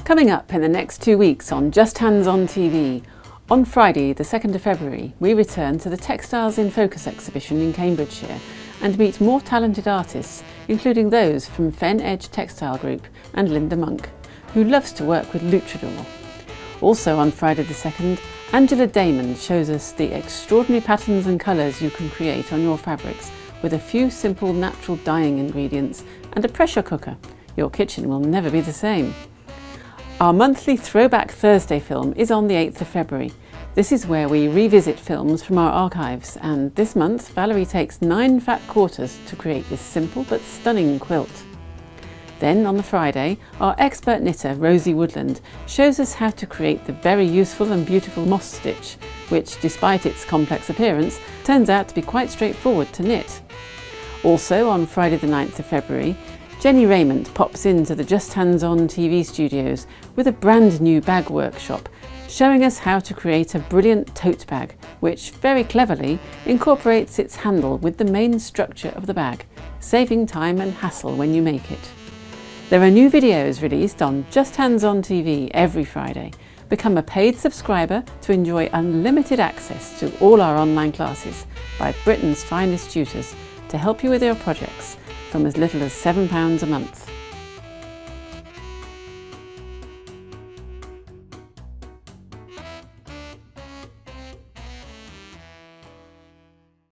Coming up in the next 2 weeks on Just Hands on TV, on Friday the 2nd of February we return to the Textiles in Focus exhibition in Cambridgeshire and meet more talented artists, including those from Fen Edge Textile Group and Linda Monk, who loves to work with luchador. Also on Friday the 2nd, Angela Damon shows us the extraordinary patterns and colours you can create on your fabrics with a few simple natural dyeing ingredients and a pressure cooker. Your kitchen will never be the same. Our monthly Throwback Thursday film is on the 8th of February. This is where we revisit films from our archives, and this month Valerie takes 9 fat quarters to create this simple but stunning quilt. Then on the Friday, our expert knitter Rosie Woodland shows us how to create the very useful and beautiful moss stitch, which despite its complex appearance turns out to be quite straightforward to knit. Also on Friday the 9th of February, Jenny Raymond pops into the Justhands-on.tv studios with a brand new bag workshop, showing us how to create a brilliant tote bag, which very cleverly incorporates its handle with the main structure of the bag, saving time and hassle when you make it. There are new videos released on Just Hands on TV every Friday. Become a paid subscriber to enjoy unlimited access to all our online classes by Britain's finest tutors to help you with your projects from as little as £7 a month.